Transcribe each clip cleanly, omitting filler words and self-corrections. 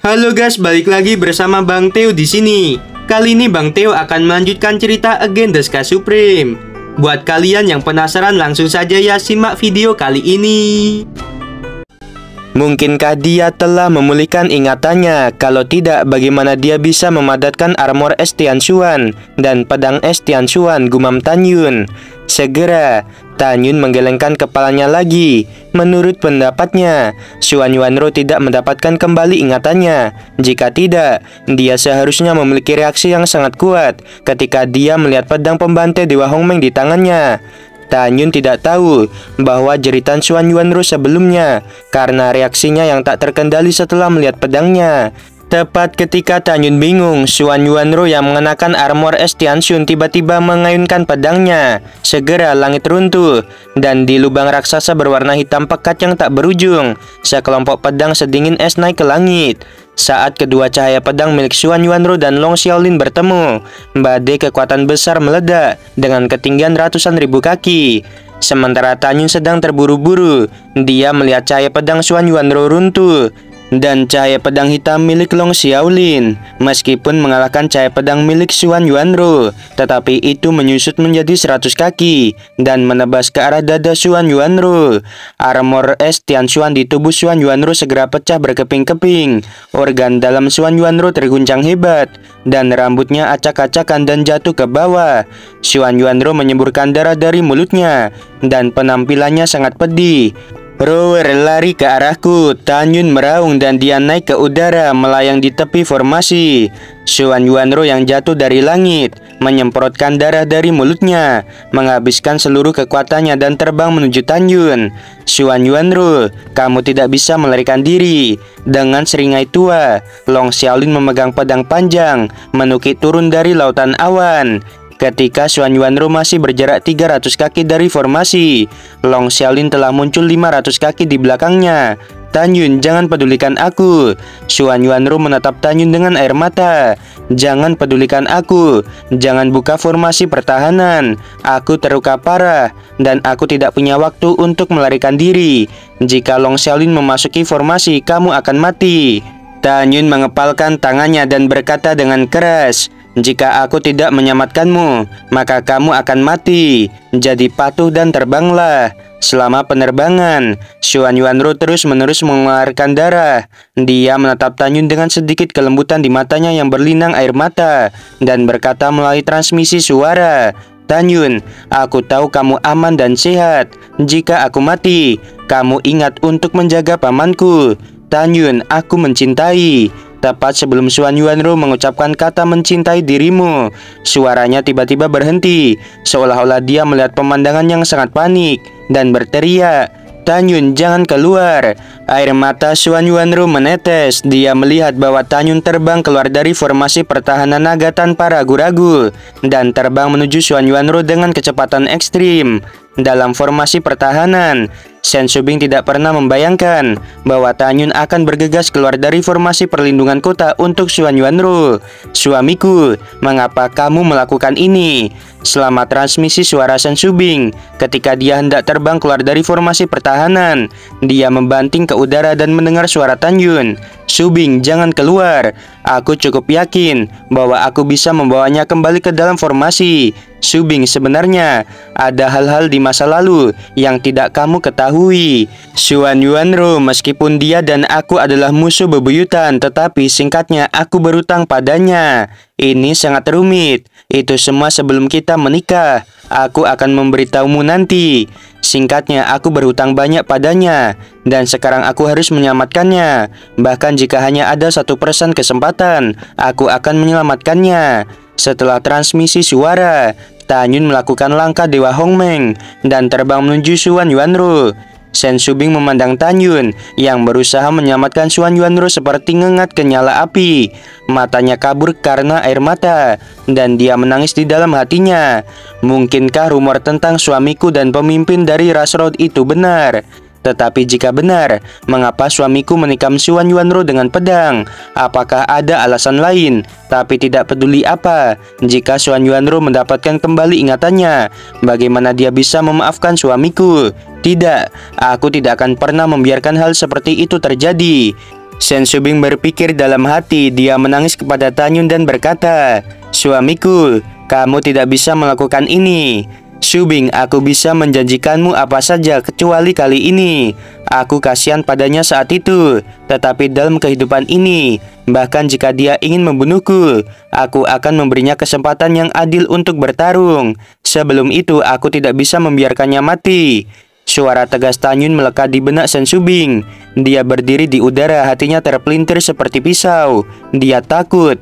Halo guys, balik lagi bersama Bang Theo di sini. Kali ini Bang Theo akan melanjutkan cerita Again the Sky Supreme. Buat kalian yang penasaran, langsung saja ya simak video kali ini. Mungkinkah dia telah memulihkan ingatannya? Kalau tidak, bagaimana dia bisa memadatkan armor es Tianshuan dan pedang es Tianshuan, gumam Tanyun. Segera, Tanyun menggelengkan kepalanya lagi. Menurut pendapatnya, Xuan Yuanru tidak mendapatkan kembali ingatannya. Jika tidak, dia seharusnya memiliki reaksi yang sangat kuat ketika dia melihat pedang pembantai Dewa Hongmeng di tangannya. Tanyun tidak tahu bahwa jeritan Xuan Yuanru sebelumnya karena reaksinya yang tak terkendali setelah melihat pedangnya. Tepat ketika Tanyun bingung, Xuan Yuanru yang mengenakan armor es Tianshun tiba-tiba mengayunkan pedangnya. Segera langit runtuh, dan di lubang raksasa berwarna hitam pekat yang tak berujung, sekelompok pedang sedingin es naik ke langit. Saat kedua cahaya pedang milik Xuan Yuanru dan Long Xiaolin bertemu, badai kekuatan besar meledak dengan ketinggian ratusan ribu kaki. Sementara Tanyun sedang terburu-buru, dia melihat cahaya pedang Xuan Yuanru runtuh dan cahaya pedang hitam milik Long Xiaolin. Meskipun mengalahkan cahaya pedang milik Xuan Yuanru, tetapi itu menyusut menjadi 100 kaki dan menebas ke arah dada Xuan Yuanru. Armor es Tianshuan di tubuh Xuan Yuanru segera pecah berkeping-keping. Organ dalam Xuan Yuanru terguncang hebat dan rambutnya acak-acakan dan jatuh ke bawah. Xuan Yuanru menyemburkan darah dari mulutnya dan penampilannya sangat pedih. Rower lari ke arahku, Tanyun meraung dan dia naik ke udara melayang di tepi formasi. Xuan Yuanru yang jatuh dari langit menyemprotkan darah dari mulutnya, menghabiskan seluruh kekuatannya dan terbang menuju Tanyun. Xuan Yuanru, kamu tidak bisa melarikan diri. Dengan seringai tua, Long Xiaolin memegang pedang panjang, menukik turun dari lautan awan. Ketika Xuan Yuanru masih berjarak 300 kaki dari formasi, Long Xiaolin telah muncul 500 kaki di belakangnya. Tanyun, jangan pedulikan aku. Xuan Yuanru menatap Tanyun dengan air mata. Jangan pedulikan aku. Jangan buka formasi pertahanan. Aku terluka parah dan aku tidak punya waktu untuk melarikan diri. Jika Long Xiaolin memasuki formasi, kamu akan mati. Tanyun mengepalkan tangannya dan berkata dengan keras, jika aku tidak menyelamatkanmu, maka kamu akan mati. Jadi patuh dan terbanglah. Selama penerbangan, Xuan Yuanru terus-menerus mengeluarkan darah. Dia menatap Tanyun dengan sedikit kelembutan di matanya yang berlinang air mata dan berkata melalui transmisi suara, Tanyun, aku tahu kamu aman dan sehat. Jika aku mati, kamu ingat untuk menjaga pamanku. Tanyun, aku mencintai. Tepat sebelum Xuan Yuanru mengucapkan kata mencintai dirimu, suaranya tiba-tiba berhenti, seolah-olah dia melihat pemandangan yang sangat panik dan berteriak, Tanyun, jangan keluar. Air mata Xuan Yuanru menetes. Dia melihat bahwa Tanyun terbang keluar dari formasi pertahanan naga tanpa ragu-ragu dan terbang menuju Xuan Yuanru dengan kecepatan ekstrim. Dalam formasi pertahanan, Shen Shubing tidak pernah membayangkan bahwa Tanyun akan bergegas keluar dari formasi perlindungan kota untuk Xuan Yuanru. Suamiku, mengapa kamu melakukan ini? Selama transmisi suara Shen Shubing, ketika dia hendak terbang keluar dari formasi pertahanan, dia membanting ke udara dan mendengar suara Tanyun. Shubing, jangan keluar. Aku cukup yakin bahwa aku bisa membawanya kembali ke dalam formasi. Shubing, sebenarnya ada hal-hal di masa lalu yang tidak kamu ketahui. Xuan Yuanru, meskipun dia dan aku adalah musuh bebuyutan, tetapi singkatnya aku berutang padanya. Ini sangat rumit. Itu semua sebelum kita menikah. Aku akan memberitahumu nanti. Singkatnya, aku berhutang banyak padanya dan sekarang aku harus menyelamatkannya. Bahkan jika hanya ada 1% kesempatan, aku akan menyelamatkannya. Setelah transmisi suara, Tanyun melakukan langkah Dewa Hongmeng dan terbang menuju Xuan Yuanru. Shen Shubing memandang Tanyun yang berusaha menyelamatkan Xuan Yuanru seperti ngengat ke nyala api. Matanya kabur karena air mata dan dia menangis di dalam hatinya. Mungkinkah rumor tentang suamiku dan pemimpin dari Rush Road itu benar? Tetapi jika benar, mengapa suamiku menikam Xuan Yuanru dengan pedang? Apakah ada alasan lain? Tapi tidak peduli apa, jika Xuan Yuanru mendapatkan kembali ingatannya, bagaimana dia bisa memaafkan suamiku? Tidak, aku tidak akan pernah membiarkan hal seperti itu terjadi. Shen Shubing berpikir dalam hati. Dia menangis kepada Tanyun dan berkata, "Suamiku, kamu tidak bisa melakukan ini." "Shubing, aku bisa menjanjikanmu apa saja kecuali kali ini. Aku kasihan padanya saat itu, tetapi dalam kehidupan ini, bahkan jika dia ingin membunuhku, aku akan memberinya kesempatan yang adil untuk bertarung. Sebelum itu, aku tidak bisa membiarkannya mati." Suara tegas Tanyun melekat di benak Shen Shubing. Dia berdiri di udara, hatinya terpelintir seperti pisau. Dia takut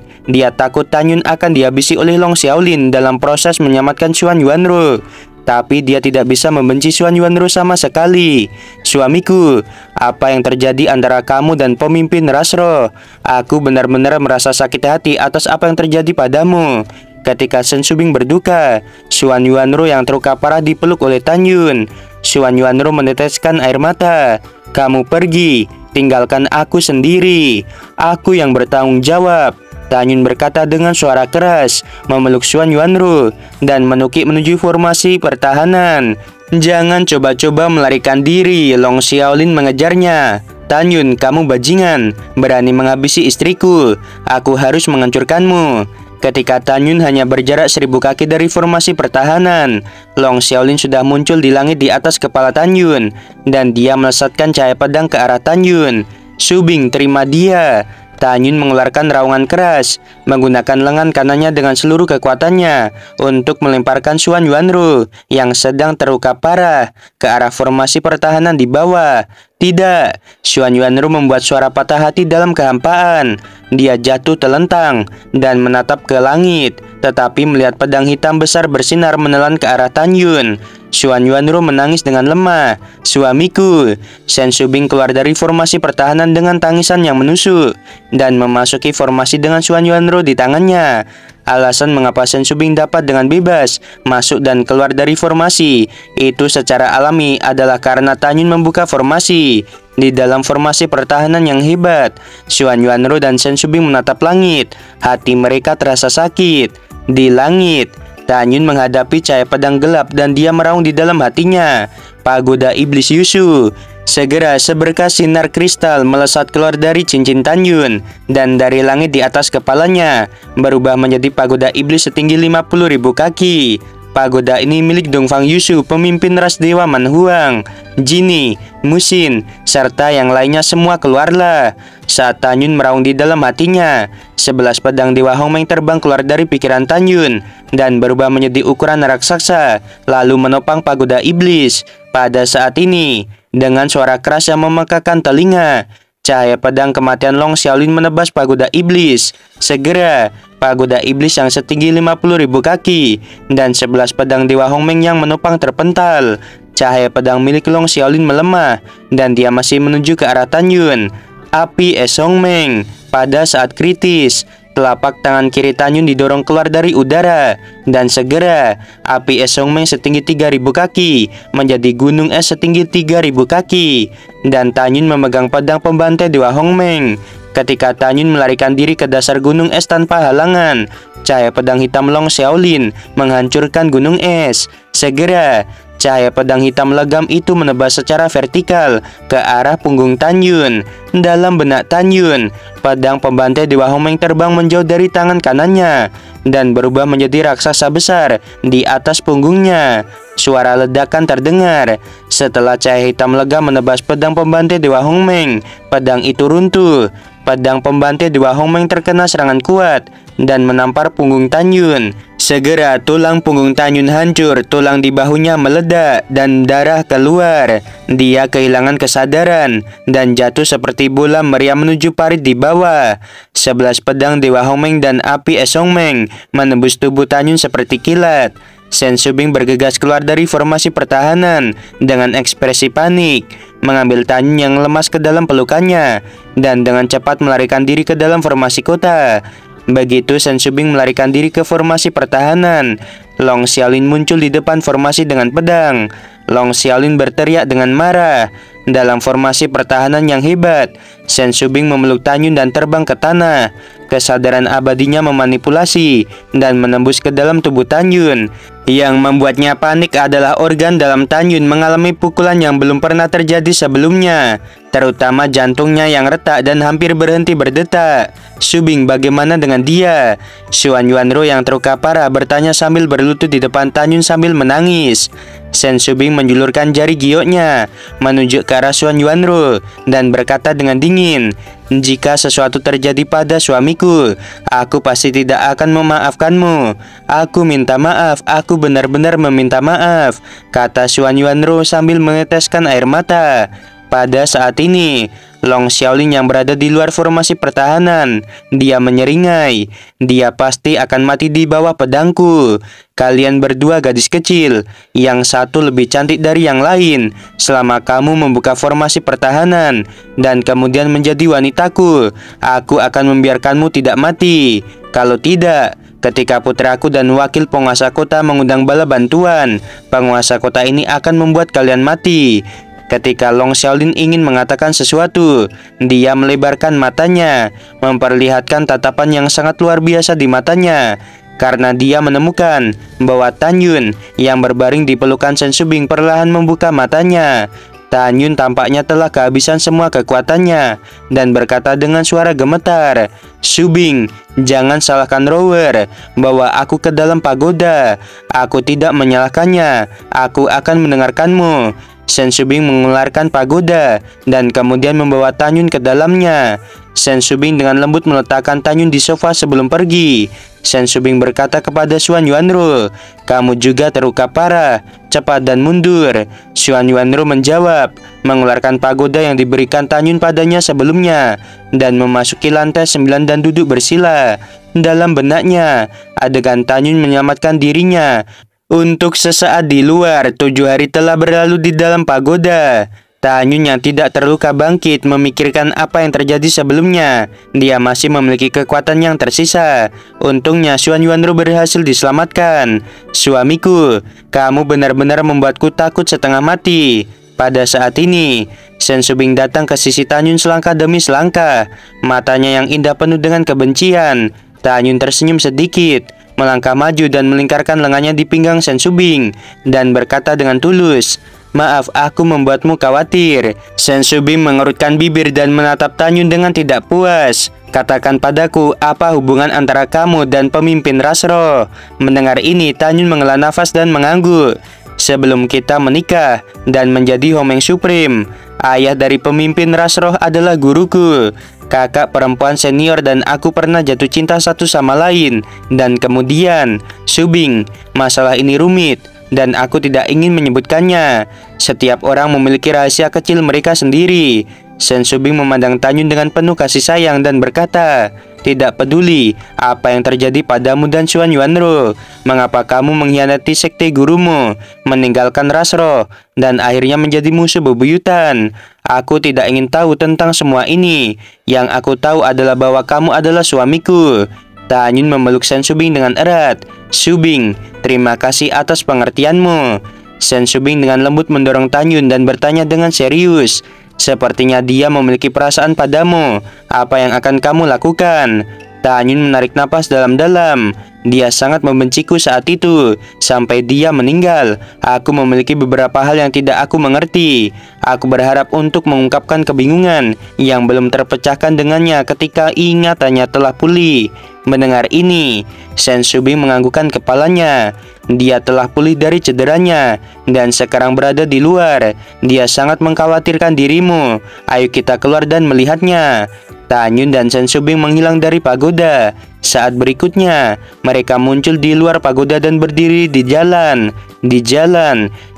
Tanyun akan dihabisi oleh Long Xiaolin dalam proses menyelamatkan Xuan Yuanru. Tapi dia tidak bisa membenci Xuan Yuanru sama sekali. "Suamiku, apa yang terjadi antara kamu dan pemimpin Rasro? Aku benar-benar merasa sakit hati atas apa yang terjadi padamu." Ketika Shen Shubing berduka, Xuan Yuanru yang terluka parah dipeluk oleh Tanyun. Xuan Yuanru meneteskan air mata. "Kamu pergi, tinggalkan aku sendiri. Aku yang bertanggung jawab." Tanyun berkata dengan suara keras, memeluk Xuan Yuanru dan menukik menuju formasi pertahanan. "Jangan coba-coba melarikan diri." Long Xiaolin mengejarnya. "Tanyun, kamu bajingan, berani menghabisi istriku. Aku harus menghancurkanmu." Ketika Tanyun hanya berjarak 1000 kaki dari formasi pertahanan, Long Xiaolin sudah muncul di langit di atas kepala Tanyun, dan dia melesatkan cahaya pedang ke arah Tanyun. "Shubing, terima dia." Tanyun mengeluarkan raungan keras, menggunakan lengan kanannya dengan seluruh kekuatannya untuk melemparkan Xuan Yuanru yang sedang terluka parah ke arah formasi pertahanan di bawah. Tidak, Xuan Yuanru membuat suara patah hati dalam kehampaan. Dia jatuh telentang dan menatap ke langit, tetapi melihat pedang hitam besar bersinar menelan ke arah Tanyun. Xuan Yuanru menangis dengan lemah. "Suamiku." Shen Shubing keluar dari formasi pertahanan dengan tangisan yang menusuk dan memasuki formasi dengan Xuan Yuanru di tangannya. Alasan mengapa Shen Shubing dapat dengan bebas masuk dan keluar dari formasi itu secara alami adalah karena Tanyun membuka formasi. Di dalam formasi pertahanan yang hebat, Xuan Yuanru dan Shen Shubing menatap langit. Hati mereka terasa sakit. Di langit, Tanyun menghadapi cahaya pedang gelap dan dia meraung di dalam hatinya, "Pagoda Iblis Yushu." Segera seberkas sinar kristal melesat keluar dari cincin Tanyun, dan dari langit di atas kepalanya berubah menjadi pagoda iblis setinggi 50.000 kaki. Pagoda ini milik Dongfang Yushu, pemimpin ras Dewa Manhuang. Jinni, Musin, serta yang lainnya semua keluarlah. Saat Tanyun meraung di dalam hatinya, 11 pedang Dewa Hongmeng terbang keluar dari pikiran Tanyun dan berubah menjadi ukuran raksasa, lalu menopang pagoda iblis. Pada saat ini, dengan suara keras yang memekakan telinga, cahaya pedang kematian Long Xiaolin menebas pagoda iblis. Segera, pagoda iblis yang setinggi 50.000 kaki dan 11 pedang Dewa Hongmeng yang menopang terpental. Cahaya pedang milik Long Xiaolin melemah dan dia masih menuju ke arah Tanyun. Api es Hongmeng. Pada saat kritis, telapak tangan kiri Tanyun didorong keluar dari udara, dan segera api es Hongmeng setinggi 3.000 kaki menjadi gunung es setinggi 3.000 kaki, dan Tanyun memegang pedang pembantai Dewa Hongmeng. Ketika Tanyun melarikan diri ke dasar gunung es tanpa halangan, cahaya pedang hitam Long Xiaolin menghancurkan gunung es. Segera, cahaya pedang hitam legam itu menebas secara vertikal ke arah punggung Tanyun. Dalam benak Tanyun, pedang pembantai Dewa Hongmeng terbang menjauh dari tangan kanannya dan berubah menjadi raksasa besar di atas punggungnya. Suara ledakan terdengar. Setelah cahaya hitam legam menebas pedang pembantai Dewa Hongmeng, pedang itu runtuh. Pedang pembantai Dewa Hongmeng terkena serangan kuat dan menampar punggung Tanyun. Segera tulang punggung Tanyun hancur, tulang di bahunya meledak dan darah keluar. Dia kehilangan kesadaran dan jatuh seperti bola meriam menuju parit di bawah. 11 pedang Dewa Hongmeng dan api es Hongmeng menembus tubuh Tanyun seperti kilat. Shen Shubing bergegas keluar dari formasi pertahanan dengan ekspresi panik, mengambil Tanyun yang lemas ke dalam pelukannya dan dengan cepat melarikan diri ke dalam formasi kota. Begitu Shen Shubing melarikan diri ke formasi pertahanan, Long Xiaolin muncul di depan formasi dengan pedang. Long Xiaolin berteriak dengan marah. Dalam formasi pertahanan yang hebat, Shen Shubing memeluk Tanyun dan terbang ke tanah. Kesadaran abadinya memanipulasi dan menembus ke dalam tubuh Tanyun. Yang membuatnya panik adalah organ dalam Tanyun mengalami pukulan yang belum pernah terjadi sebelumnya. terutama jantungnya yang retak dan hampir berhenti berdetak. Subing, bagaimana dengan dia? Xuan Yuanro yang terluka parah bertanya sambil berlutut di depan Tanyun sambil menangis. Shen Subing menjulurkan jari gioknya menunjuk ke arah Xuan Yuanro dan berkata dengan dingin, "Jika sesuatu terjadi pada suamiku, aku pasti tidak akan memaafkanmu. Aku minta maaf, aku benar-benar meminta maaf," kata Xuan Yuanro sambil meneteskan air mata. Pada saat ini, Long Xiaolin yang berada di luar formasi pertahanan, dia menyeringai, "Dia pasti akan mati di bawah pedangku. Kalian berdua gadis kecil, yang satu lebih cantik dari yang lain. Selama kamu membuka formasi pertahanan dan kemudian menjadi wanitaku, aku akan membiarkanmu tidak mati. Kalau tidak, ketika putraku dan wakil penguasa kota mengundang bala bantuan, penguasa kota ini akan membuat kalian mati." Ketika Long Xiaolin ingin mengatakan sesuatu, dia melebarkan matanya, memperlihatkan tatapan yang sangat luar biasa di matanya, karena dia menemukan bahwa Tanyun yang berbaring di pelukan Shen Subing perlahan membuka matanya. Tanyun tampaknya telah kehabisan semua kekuatannya dan berkata dengan suara gemetar, "Subing, jangan salahkan Rower, bawa aku ke dalam pagoda. Aku tidak menyalahkannya, aku akan mendengarkanmu." Shen Subing mengeluarkan pagoda dan kemudian membawa Tanyun ke dalamnya. Shen Subing dengan lembut meletakkan Tanyun di sofa sebelum pergi. Shen Subing berkata kepada Xuan Yuanro, "Kamu juga terluka parah, cepat dan mundur." Xuan Yuanro menjawab, mengeluarkan pagoda yang diberikan Tanyun padanya sebelumnya dan memasuki lantai 9 dan duduk bersila. Dalam benaknya, adegan Tanyun menyelamatkan dirinya. Untuk sesaat di luar, 7 hari telah berlalu di dalam pagoda. Tanyun yang tidak terluka bangkit memikirkan apa yang terjadi sebelumnya. Dia masih memiliki kekuatan yang tersisa. Untungnya Xuan Yuanro berhasil diselamatkan. "Suamiku, kamu benar-benar membuatku takut setengah mati." Pada saat ini, Shen Subing datang ke sisi Tanyun selangkah demi selangkah. Matanya yang indah penuh dengan kebencian. Tanyun tersenyum sedikit, melangkah maju dan melingkarkan lengannya di pinggang Shen Subing dan berkata dengan tulus, "Maaf, aku membuatmu khawatir." Shen Subing mengerutkan bibir dan menatap Tanyun dengan tidak puas. "Katakan padaku, apa hubungan antara kamu dan pemimpin Rasro?" Mendengar ini, Tanyun menghela nafas dan mengangguk. "Sebelum kita menikah dan menjadi Homeng Supreme, ayah dari pemimpin Rasroh adalah guruku. Kakak perempuan senior dan aku pernah jatuh cinta satu sama lain. Dan kemudian, Subing, masalah ini rumit dan aku tidak ingin menyebutkannya. Setiap orang memiliki rahasia kecil mereka sendiri." Shen Subing memandang Tanyun dengan penuh kasih sayang dan berkata, "Tidak peduli apa yang terjadi padamu dan Xuan Yuanro, mengapa kamu mengkhianati sekte gurumu, meninggalkan Rasro, dan akhirnya menjadi musuh bebuyutan. Aku tidak ingin tahu tentang semua ini. Yang aku tahu adalah bahwa kamu adalah suamiku." Tanyun memeluk Shen Subing dengan erat. "Subing, terima kasih atas pengertianmu." Shen Subing dengan lembut mendorong Tanyun dan bertanya dengan serius, "Sepertinya dia memiliki perasaan padamu. Apa yang akan kamu lakukan?" Tanyun menarik napas dalam-dalam. "Dia sangat membenciku saat itu, sampai dia meninggal. Aku memiliki beberapa hal yang tidak aku mengerti. Aku berharap untuk mengungkapkan kebingungan yang belum terpecahkan dengannya ketika ingatannya telah pulih." Mendengar ini, Shen Subing menganggukkan kepalanya. Dia telah pulih dari cederanya dan sekarang berada di luar. "Dia sangat mengkhawatirkan dirimu. Ayo kita keluar dan melihatnya." Tanyun dan Shen Subing menghilang dari pagoda. Saat berikutnya, mereka muncul di luar pagoda dan berdiri di jalan.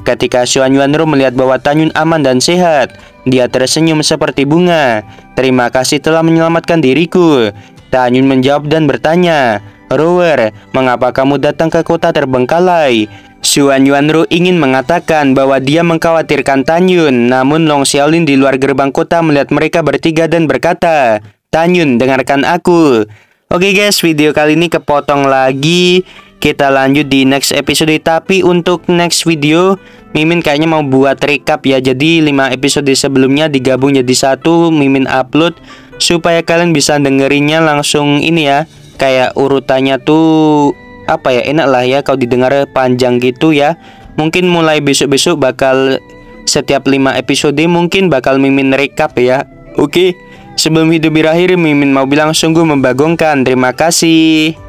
Ketika Xuan Yuanro melihat bahwa Tanyun aman dan sehat, dia tersenyum seperti bunga. "Terima kasih telah menyelamatkan diriku." Tanyun menjawab dan bertanya, "Rower, mengapa kamu datang ke kota terbengkalai?" Xuan Yuanro ingin mengatakan bahwa dia mengkhawatirkan Tanyun, namun Long Xiaolin di luar gerbang kota melihat mereka bertiga dan berkata, "Tanyun, dengarkan aku." Oke guys, video kali ini kepotong lagi. Kita lanjut di next episode. Tapi untuk next video, Mimin kayaknya mau buat recap ya. Jadi 5 episode sebelumnya digabung jadi satu, Mimin upload supaya kalian bisa dengerinnya langsung ini ya. Kayak urutannya tuh apa ya, enak lah ya kalau didengar panjang gitu ya. Mungkin mulai besok-besok bakal Setiap 5 episode mungkin bakal Mimin recap ya. Oke, sebelum video berakhir Mimin mau bilang sungguh membagongkan. Terima kasih.